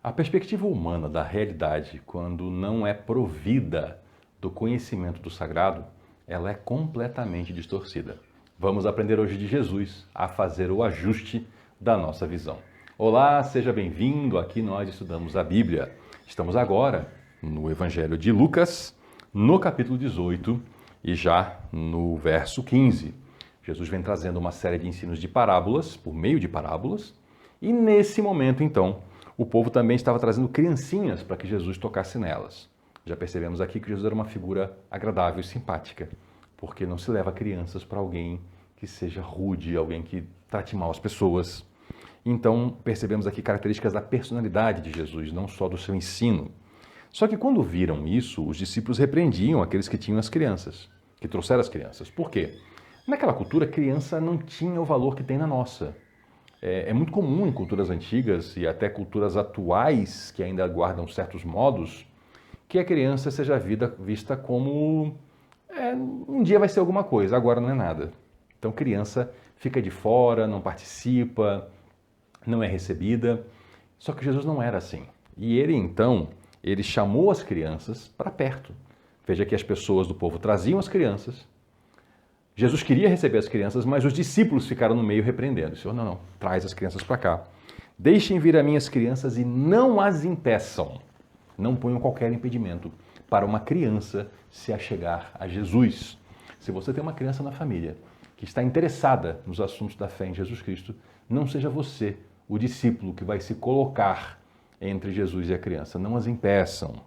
A perspectiva humana da realidade, quando não é provida do conhecimento do sagrado, ela é completamente distorcida. Vamos aprender hoje de Jesus a fazer o ajuste da nossa visão. Olá, seja bem-vindo. Aqui nós estudamos a Bíblia. Estamos agora no Evangelho de Lucas, no capítulo 18 e já no verso 15. Jesus vem trazendo uma série de ensinos de parábolas, por meio de parábolas, e nesse momento, então, o povo também estava trazendo criancinhas para que Jesus tocasse nelas. Já percebemos aqui que Jesus era uma figura agradável e simpática, porque não se leva crianças para alguém que seja rude, alguém que trate mal as pessoas. Então, percebemos aqui características da personalidade de Jesus, não só do seu ensino. Só que quando viram isso, os discípulos repreendiam aqueles que tinham as crianças, que trouxeram as crianças. Por quê? Naquela cultura, a criança não tinha o valor que tem na nossa. É muito comum em culturas antigas e até culturas atuais, que ainda guardam certos modos, que a criança seja vista como um dia vai ser alguma coisa, agora não é nada. Então, criança fica de fora, não participa, não é recebida. Só que Jesus não era assim. E ele, então, ele chamou as crianças para perto. Veja que as pessoas do povo traziam as crianças. Jesus queria receber as crianças, mas os discípulos ficaram no meio repreendendo. Senhor, não, traz as crianças para cá. Deixem vir as minhas crianças e não as impeçam. Não ponham qualquer impedimento para uma criança se achegar a Jesus. Se você tem uma criança na família que está interessada nos assuntos da fé em Jesus Cristo, não seja você o discípulo que vai se colocar entre Jesus e a criança. Não as impeçam.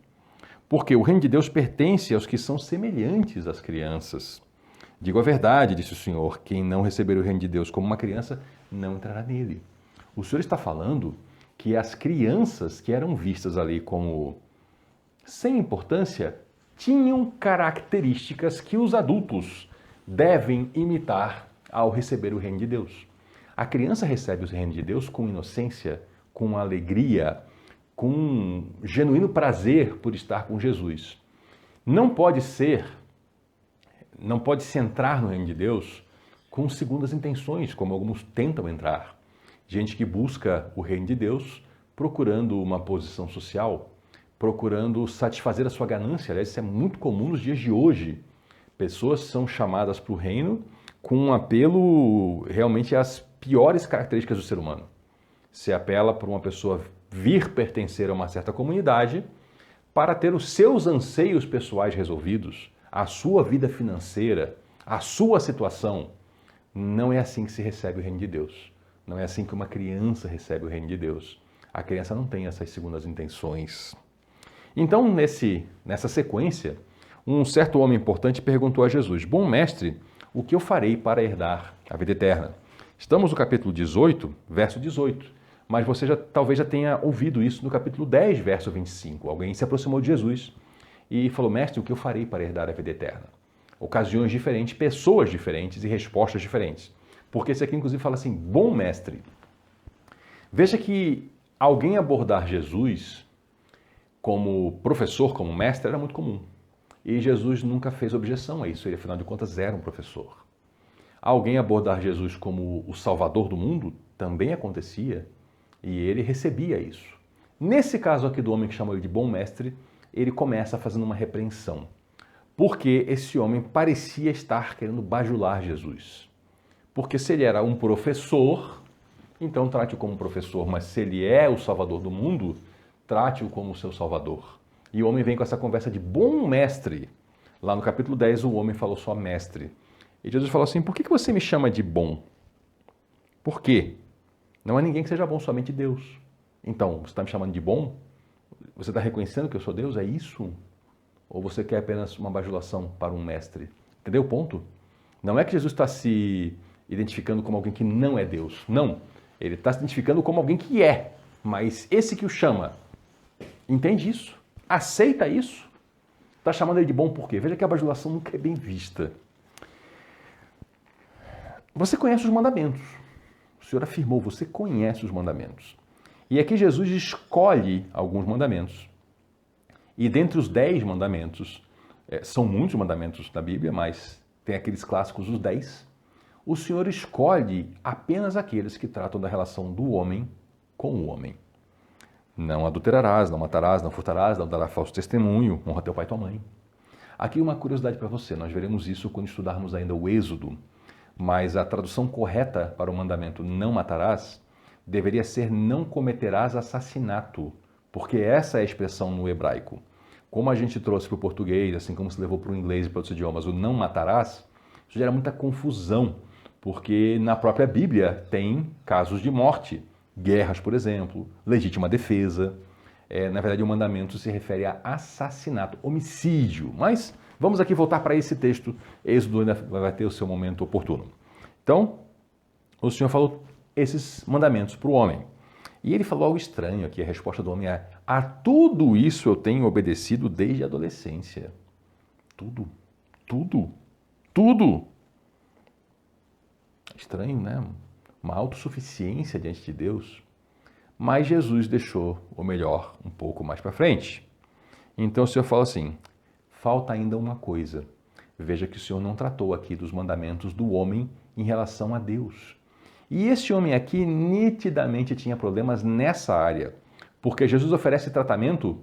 Porque o reino de Deus pertence aos que são semelhantes às crianças. Digo a verdade, disse o Senhor, quem não receber o reino de Deus como uma criança, não entrará nele. O Senhor está falando que as crianças que eram vistas ali como sem importância, tinham características que os adultos devem imitar ao receber o reino de Deus. A criança recebe o reino de Deus com inocência, com alegria, com um genuíno prazer por estar com Jesus. Não pode se entrar no reino de Deus com segundas intenções, como alguns tentam entrar. Gente que busca o reino de Deus procurando uma posição social, procurando satisfazer a sua ganância. Aliás, isso é muito comum nos dias de hoje. Pessoas são chamadas para o reino com um apelo realmente às piores características do ser humano. Se apela para uma pessoa vir pertencer a uma certa comunidade para ter os seus anseios pessoais resolvidos, a sua vida financeira, a sua situação. Não é assim que se recebe o reino de Deus. Não é assim que uma criança recebe o reino de Deus. A criança não tem essas segundas intenções. Então, nessa sequência, um certo homem importante perguntou a Jesus: Bom mestre, o que eu farei para herdar a vida eterna? Estamos no capítulo 18, verso 18. Mas você talvez já tenha ouvido isso no capítulo 10, verso 25. Alguém se aproximou de Jesus e falou: Mestre, o que eu farei para herdar a vida eterna? Ocasiões diferentes, pessoas diferentes e respostas diferentes. Porque esse aqui, inclusive, fala assim: Bom mestre. Veja que alguém abordar Jesus como professor, como mestre, era muito comum. E Jesus nunca fez objeção a isso, ele, afinal de contas, era um professor. Alguém abordar Jesus como o salvador do mundo também acontecia e ele recebia isso. Nesse caso aqui do homem que chamou ele de bom mestre, ele começa fazendo uma repreensão, porque esse homem parecia estar querendo bajular Jesus. Porque se ele era um professor, então trate-o como professor, mas se ele é o salvador do mundo, trate-o como seu salvador. E o homem vem com essa conversa de bom mestre. Lá no capítulo 10, o homem falou só mestre. E Jesus falou assim: por que você me chama de bom? Por quê? Não há ninguém que seja bom, somente Deus. Então, você está me chamando de bom? Você está reconhecendo que eu sou Deus? É isso? Ou você quer apenas uma bajulação para um mestre? Entendeu o ponto? Não é que Jesus está se identificando como alguém que não é Deus. Não. Ele está se identificando como alguém que é. Mas esse que o chama, entende isso? Aceita isso? Está chamando ele de bom por quê? Veja que a bajulação nunca é bem vista. Você conhece os mandamentos. O Senhor afirmou, você conhece os mandamentos. E aqui Jesus escolhe alguns mandamentos. E dentre os 10 mandamentos, são muitos mandamentos na Bíblia, mas tem aqueles clássicos, os 10. O Senhor escolhe apenas aqueles que tratam da relação do homem com o homem. Não adulterarás, não matarás, não furtarás, não darás falso testemunho, honra teu pai e tua mãe. Aqui uma curiosidade para você, nós veremos isso quando estudarmos ainda o Êxodo, mas a tradução correta para o mandamento não matarás deveria ser não cometerás assassinato, porque essa é a expressão no hebraico. Como a gente trouxe para o português, assim como se levou para o inglês e para outros idiomas, o não matarás, isso gera muita confusão, porque na própria Bíblia tem casos de morte, guerras, por exemplo, legítima defesa. Na verdade, o mandamento se refere a assassinato, homicídio. Mas vamos aqui voltar para esse texto, Êxodo ainda vai ter o seu momento oportuno. Então, o Senhor falou esses mandamentos para o homem. E ele falou algo estranho aqui, a resposta do homem é: a tudo isso eu tenho obedecido desde a adolescência. Tudo, tudo, tudo. Estranho, né? Uma autossuficiência diante de Deus. Mas Jesus deixou o melhor um pouco mais para frente. Então o Senhor fala assim: falta ainda uma coisa. Veja que o Senhor não tratou aqui dos mandamentos do homem em relação a Deus. E esse homem aqui nitidamente tinha problemas nessa área, porque Jesus oferece tratamento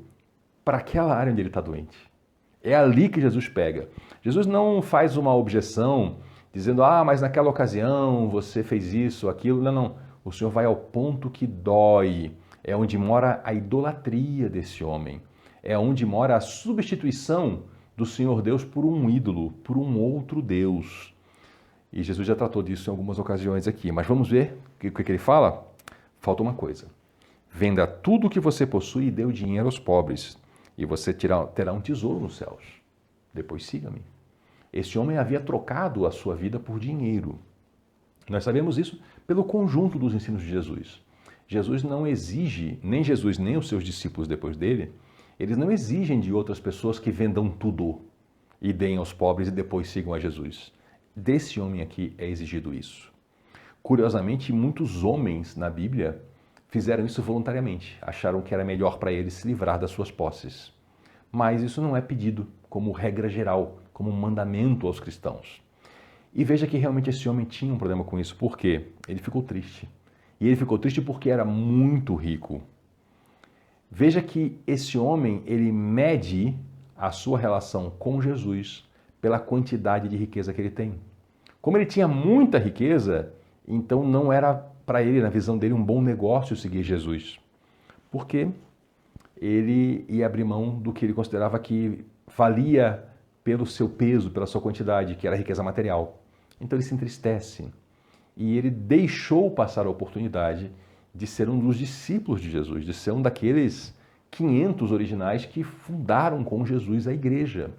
para aquela área onde ele está doente. É ali que Jesus pega. Jesus não faz uma objeção dizendo: mas naquela ocasião você fez isso, aquilo. Não, não. O Senhor vai ao ponto que dói. É onde mora a idolatria desse homem. É onde mora a substituição do Senhor Deus por um ídolo, por um outro Deus. E Jesus já tratou disso em algumas ocasiões aqui. Mas vamos ver o que ele fala? Falta uma coisa. Venda tudo o que você possui e dê o dinheiro aos pobres, e você terá um tesouro nos céus. Depois siga-me. Esse homem havia trocado a sua vida por dinheiro. Nós sabemos isso pelo conjunto dos ensinos de Jesus. Jesus não exige, nem Jesus nem os seus discípulos depois dele, eles não exigem de outras pessoas que vendam tudo e deem aos pobres e depois sigam a Jesus. Desse homem aqui é exigido isso. Curiosamente, muitos homens na Bíblia fizeram isso voluntariamente, acharam que era melhor para eles se livrar das suas posses. Mas isso não é pedido como regra geral, como um mandamento aos cristãos. E veja que realmente esse homem tinha um problema com isso, porque ele ficou triste. E ele ficou triste porque era muito rico. Veja que esse homem, ele mede a sua relação com Jesus pela quantidade de riqueza que ele tem. Como ele tinha muita riqueza, então não era para ele, na visão dele, um bom negócio seguir Jesus. Porque ele ia abrir mão do que ele considerava que valia pelo seu peso, pela sua quantidade, que era a riqueza material. Então ele se entristece e ele deixou passar a oportunidade de ser um dos discípulos de Jesus, de ser um daqueles 500 originais que fundaram com Jesus a igreja.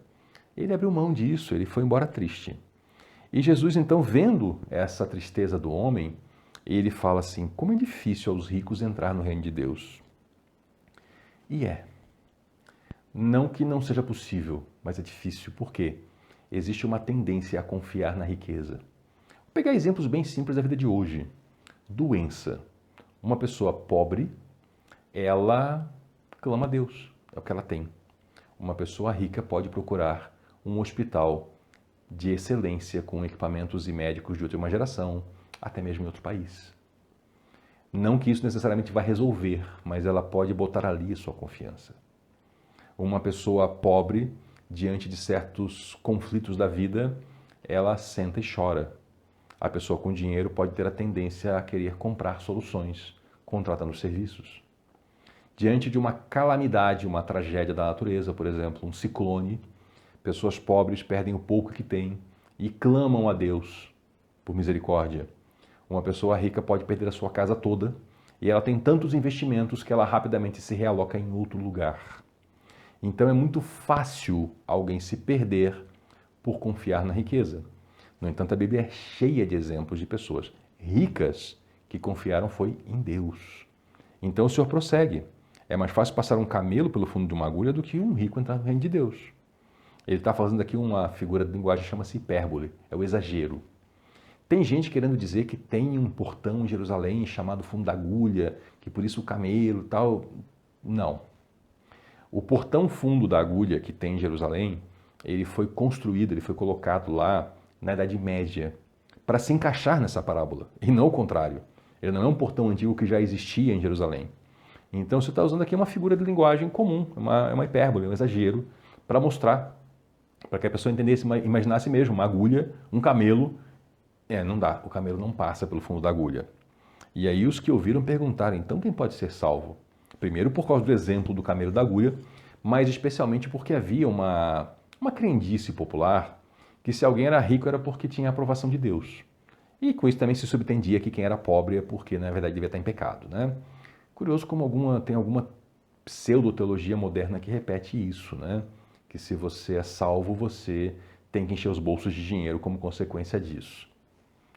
Ele abriu mão disso, ele foi embora triste. E Jesus, então, vendo essa tristeza do homem, ele fala assim: como é difícil aos ricos entrar no reino de Deus. E é. Não que não seja possível, mas é difícil. Por quê? Existe uma tendência a confiar na riqueza. Vou pegar exemplos bem simples da vida de hoje. Doença. Uma pessoa pobre, ela clama a Deus, é o que ela tem. Uma pessoa rica pode procurar um hospital de excelência com equipamentos e médicos de última geração, até mesmo em outro país. Não que isso necessariamente vai resolver, mas ela pode botar ali a sua confiança. Uma pessoa pobre, diante de certos conflitos da vida, ela senta e chora. A pessoa com dinheiro pode ter a tendência a querer comprar soluções, contratando serviços. Diante de uma calamidade, uma tragédia da natureza, por exemplo, um ciclone, pessoas pobres perdem o pouco que têm e clamam a Deus por misericórdia. Uma pessoa rica pode perder a sua casa toda e ela tem tantos investimentos que ela rapidamente se realoca em outro lugar. Então é muito fácil alguém se perder por confiar na riqueza. No entanto, a Bíblia é cheia de exemplos de pessoas ricas que confiaram foi em Deus. Então o Senhor prossegue. É mais fácil passar um camelo pelo fundo de uma agulha do que um rico entrar no reino de Deus. Ele está fazendo aqui uma figura de linguagem que chama-se hipérbole, é o exagero. Tem gente querendo dizer que tem um portão em Jerusalém chamado fundo da agulha, que por isso o camelo e tal. Não. O portão fundo da agulha que tem em Jerusalém, ele foi construído, ele foi colocado lá na Idade Média para se encaixar nessa parábola, e não o contrário. Ele não é um portão antigo que já existia em Jerusalém. Então você está usando aqui uma figura de linguagem comum, uma hipérbole, um exagero, para mostrar, para que a pessoa entendesse, imaginasse mesmo uma agulha, um camelo. Não dá, o camelo não passa pelo fundo da agulha. E aí os que ouviram perguntaram, então quem pode ser salvo? Primeiro por causa do exemplo do camelo da agulha, mas especialmente porque havia uma crendice popular que se alguém era rico era porque tinha a aprovação de Deus. E com isso também se subtendia que quem era pobre é porque, na verdade, devia estar em pecado, né? Curioso como tem alguma pseudo-teologia moderna que repete isso, né? Que se você é salvo, você tem que encher os bolsos de dinheiro como consequência disso.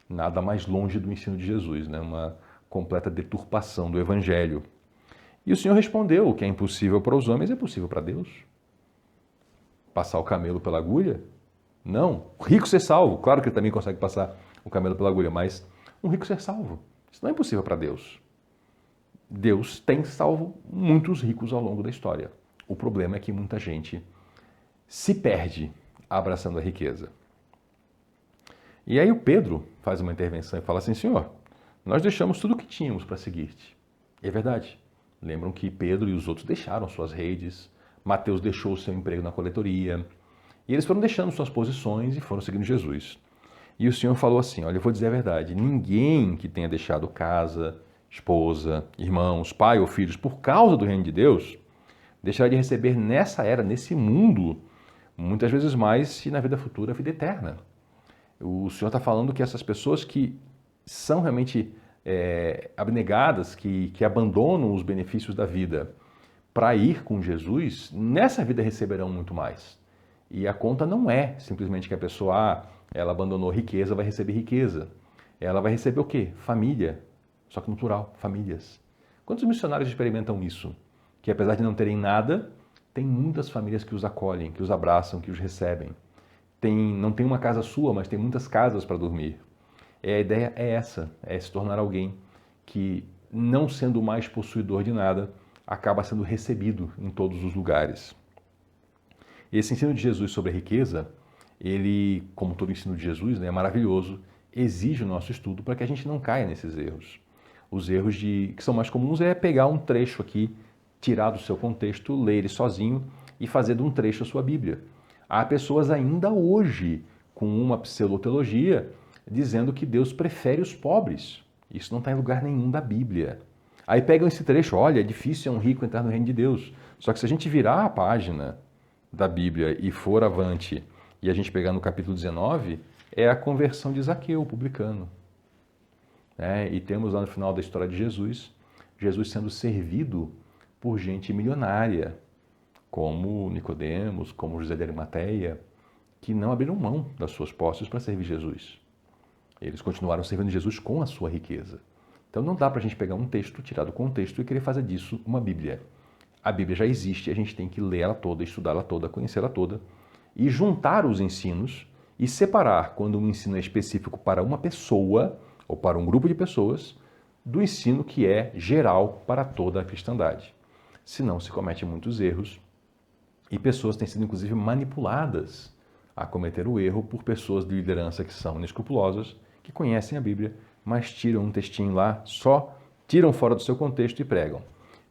Nada mais longe do ensino de Jesus, né? Uma completa deturpação do Evangelho. E o Senhor respondeu: o que é impossível para os homens é possível para Deus. Passar o camelo pela agulha? Não. O rico ser salvo. Claro que ele também consegue passar o camelo pela agulha, mas um rico ser salvo. Isso não é impossível para Deus. Deus tem salvo muitos ricos ao longo da história. O problema é que muita gente se perde abraçando a riqueza. E aí o Pedro faz uma intervenção e fala assim: Senhor, nós deixamos tudo o que tínhamos para seguir-te. E é verdade. Lembram que Pedro e os outros deixaram suas redes, Mateus deixou o seu emprego na coletoria, e eles foram deixando suas posições e foram seguindo Jesus. E o Senhor falou assim: olha, eu vou dizer a verdade, ninguém que tenha deixado casa, esposa, irmãos, pai ou filhos por causa do reino de Deus, deixará de receber nessa era, nesse mundo, muitas vezes mais, se na vida futura, a vida eterna. O Senhor está falando que essas pessoas que são realmente abnegadas, que abandonam os benefícios da vida para ir com Jesus, nessa vida receberão muito mais. E a conta não é simplesmente que a pessoa, ela abandonou riqueza, vai receber riqueza. Ela vai receber o quê? Família. Só que no plural, famílias. Quantos missionários experimentam isso? Que apesar de não terem nada, tem muitas famílias que os acolhem, que os abraçam, que os recebem. Não tem uma casa sua, mas tem muitas casas para dormir. A ideia é essa, é se tornar alguém que, não sendo mais possuidor de nada, acaba sendo recebido em todos os lugares. Esse ensino de Jesus sobre a riqueza, ele, como todo ensino de Jesus, né, é maravilhoso, exige o nosso estudo para que a gente não caia nesses erros. Os erros que são mais comuns é pegar um trecho aqui, tirar do seu contexto, ler ele sozinho e fazer de um trecho a sua Bíblia. Há pessoas ainda hoje com uma pseudoteologia dizendo que Deus prefere os pobres. Isso não está em lugar nenhum da Bíblia. Aí pegam esse trecho, olha, é difícil um rico entrar no reino de Deus. Só que se a gente virar a página da Bíblia e for avante, e a gente pegar no capítulo 19, é a conversão de Zaqueu, o publicano. E temos lá no final da história de Jesus, Jesus sendo servido por gente milionária, como Nicodemos, como José de Arimateia, que não abriram mão das suas posses para servir Jesus. Eles continuaram servindo Jesus com a sua riqueza. Então não dá para a gente pegar um texto, tirar do contexto e querer fazer disso uma Bíblia. A Bíblia já existe, a gente tem que ler ela toda, estudá-la toda, conhecê-la toda e juntar os ensinos e separar quando um ensino é específico para uma pessoa ou para um grupo de pessoas do ensino que é geral para toda a cristandade. Senão se comete muitos erros e pessoas têm sido inclusive manipuladas a cometer o erro por pessoas de liderança que são inescrupulosas, que conhecem a Bíblia, mas tiram um textinho lá, só tiram fora do seu contexto e pregam.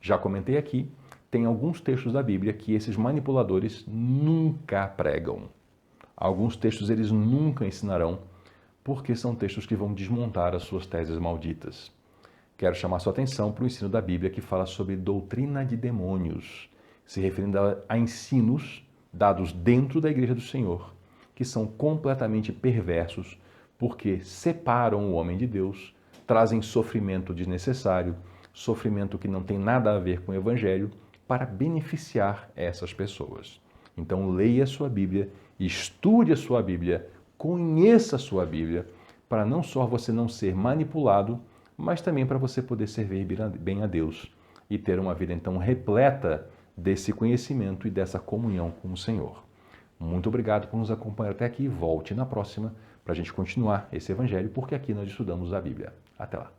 Já comentei aqui, tem alguns textos da Bíblia que esses manipuladores nunca pregam. Alguns textos eles nunca ensinarão, porque são textos que vão desmontar as suas teses malditas. Quero chamar sua atenção para o ensino da Bíblia que fala sobre doutrina de demônios, se referindo a ensinos dados dentro da Igreja do Senhor, que são completamente perversos, porque separam o homem de Deus, trazem sofrimento desnecessário, sofrimento que não tem nada a ver com o Evangelho, para beneficiar essas pessoas. Então leia a sua Bíblia, estude a sua Bíblia, conheça a sua Bíblia, para não só você não ser manipulado, mas também para você poder servir bem a Deus e ter uma vida então repleta desse conhecimento e dessa comunhão com o Senhor. Muito obrigado por nos acompanhar até aqui. Volte na próxima para a gente continuar esse Evangelho, porque aqui nós estudamos a Bíblia. Até lá.